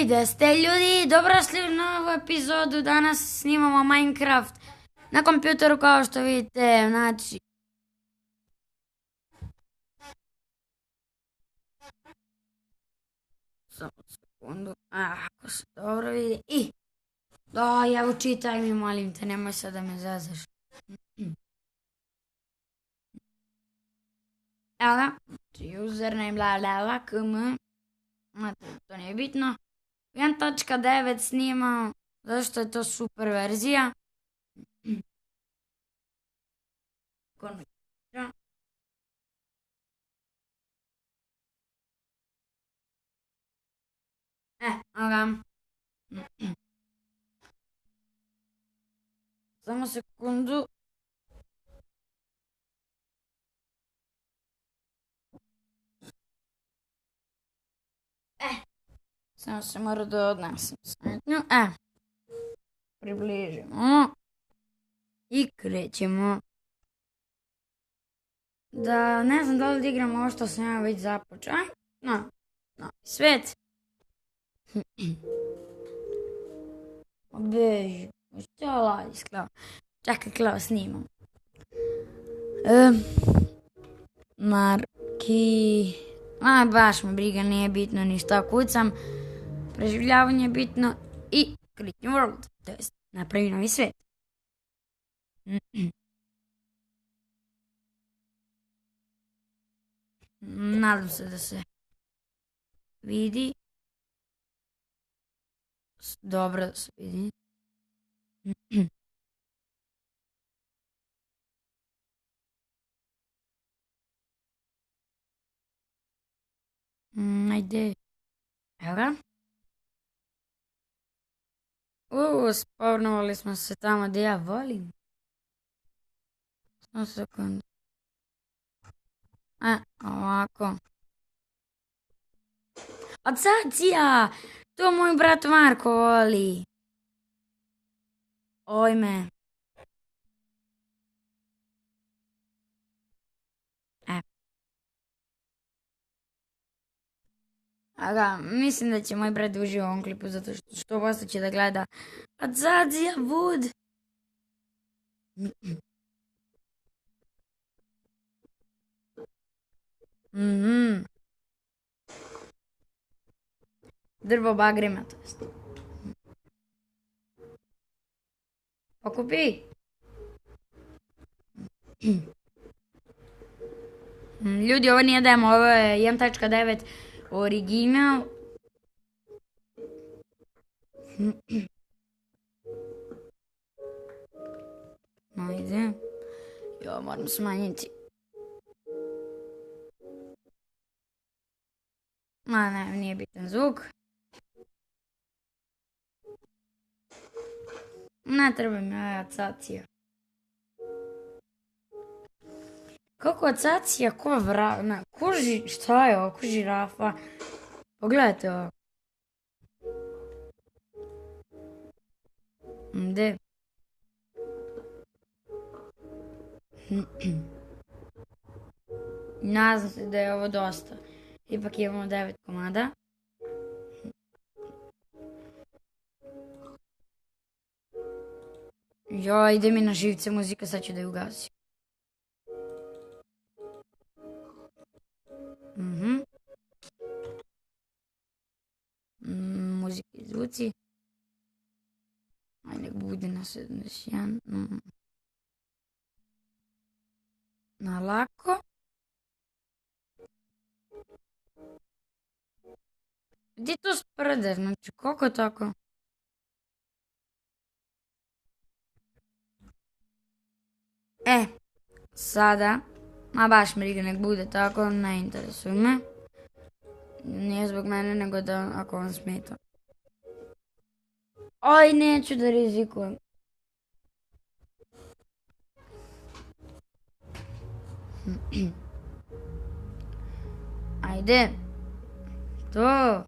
I gde ste ljudi? Dobrodošli u novu epizodu. Danas snimamo Minecraft na kompjuteru kao što vidite. Znači, samo sekundu. Ako se dobro vidi. I, da, evo čitaj mi, molim te, nemoj sad da me zazaš. Evo ga, username, bla bla bla, km. To nije bitno. 1.9 snimao, zašto je to super verzija. Konekcija. Aga. Samo sekundu. Samo se mora da odnesem smetnju. Približimo. I krećemo. Da, ne znam da li da igram ovo što sam ja već započeo. No, svet. Beži. Što je ladi sklao? Čekaj, klao snimam. Marki. Baš me briga, nije bitno ništa, kucam. Preživljavanje je bitno i create new world, to jest napravi novi svet. Nadam se da se vidi. Dobro da se vidi. Ajde. Evo ga. Spavnovali smo se tamo gdje ja volim. Samo sekundu. Ovako. Odsacija! To moj brat Marko voli. Ojme. Aga, mislim da će moj brat uživati u ovom klipu zato što posto će da gleda Odsacija bud. Drvo bagrema, to jest. Pokupi. Ljudi, ovo nije demo, ovo je 1.9 original. Ajde. Jo, moram smanjiti. Ne, nije bitan zvuk. Ne treba mi ova odsacija. Kako odsacija, šta je ovo, ko žirafa? Pogledajte ovo. Gde? Nadam se da je ovo dosta. Ipak imamo 9 komada. Joj, ide mi na živce muzika, sad ću da ju ugasim. Muzika i zvuci. Nek bude na 71. Na lako. Gdje to sprde? Znači, koliko tako? Sada, baš me briga, nek bude tako, ne interesuje me. Nije zbog mene, nego da ako vam smeta. Oj, neću da rizikujem. Ajde. To.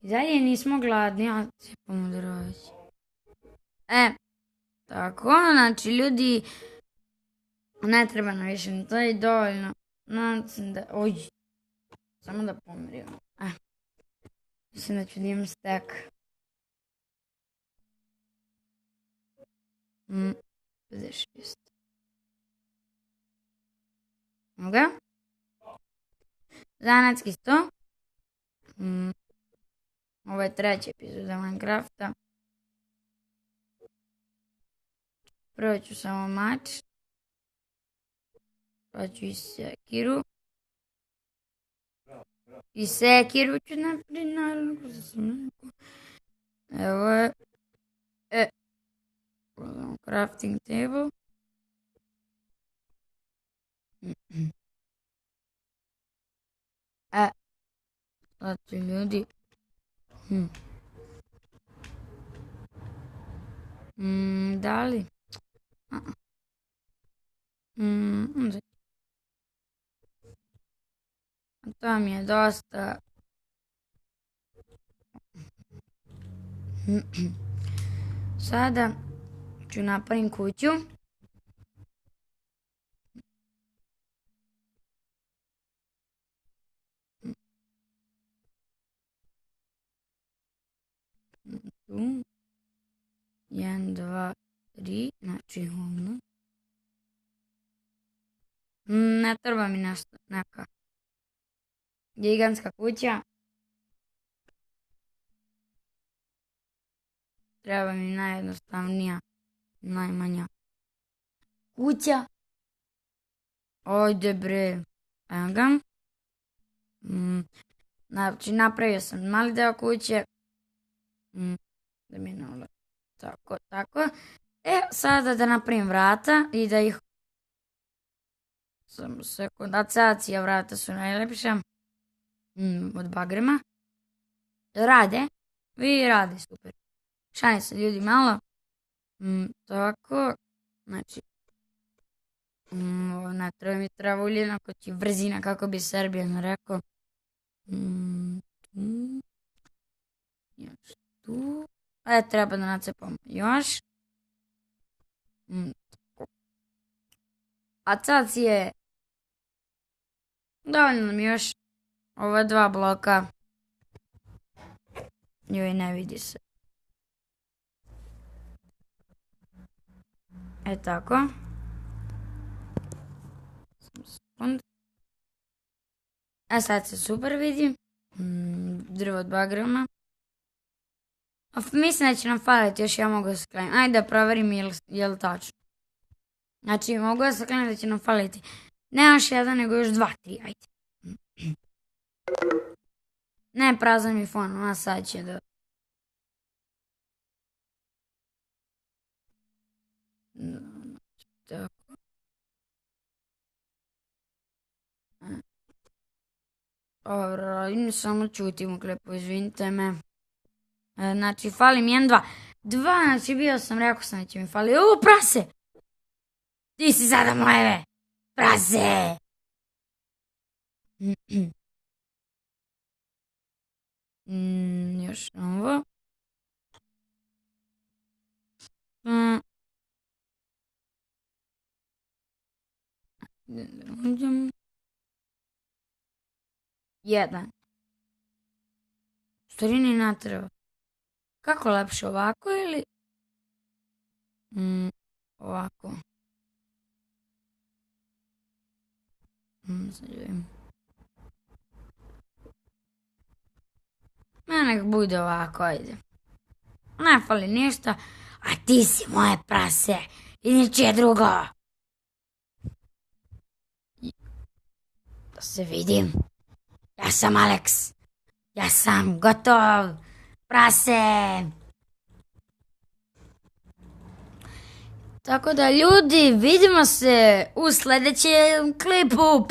I dalje nismo gladni, a se pomodorovać. Tako, znači ljudi, Ne treba nam više, ni to je dovoljno. Mislim da, oj, samo da pomirim. Mislim da ću da imam stek. 56. Moga? Zanatski 100. Ovo je treći epizoda Minecrafta. Prvo ću samo mač. Pa ću i sekiru. I sekiru ću napraviti, naravno, ko sam rekao. Evo je. Crafting table. Znate ljudi. Da li? To mi je dosta. Sada ću napravim kuću. Tu. 1, 2, 3. Znači ono. Ne treba mi nešto, neka gigantska kuća. Treba mi najjednostavnija, najmanja kuća. Ojde bre. Evo ga. Znači napravio sam mali deo kuće. Da mi je tako, tako. Sada da napravim vrata i da ih... Samo sekund. Acacija vrata su najlepša. Od bagrema. Rade? Vi rade, super. Šalim se ljudi malo. Tako. Znači. Ne treba mi travuljena kod će brzina, kako bi Srbijan rekao. Još tu. Treba da nacepamo još. Acacije. Dovoljno nam još ova 2 bloka. Joj, ne vidi se. Tako. Sad se super vidi. Drvo od bagrema. Mislim da će nam faliti, još ja mogu da sklenim. Ajde da proverim je li tačno. Znači mogu da sklenim da će nam faliti. Ne još 1, nego još 2, 3, ajde. Ne, prazan mi fon, sad će da... Tako. Samo čutim u klepu, izvinite me. Znači, fali mi 1, 2. 2, znači bio sam, rekao sam da će mi fali. Prase! Ti si sada mleve! Prase! Još ovo. Jedan. Stvari ni ne treba. Kako lepše, ovako ili? Ovako. Sad vidim. Nek bude ovako, ajde. Ne fali ništa. A ti si moje prase. I ničije drugo. Da se vidim. Ja sam Alex. Ja sam gotov. Prase. Tako da ljudi, vidimo se u sljedećem klipu.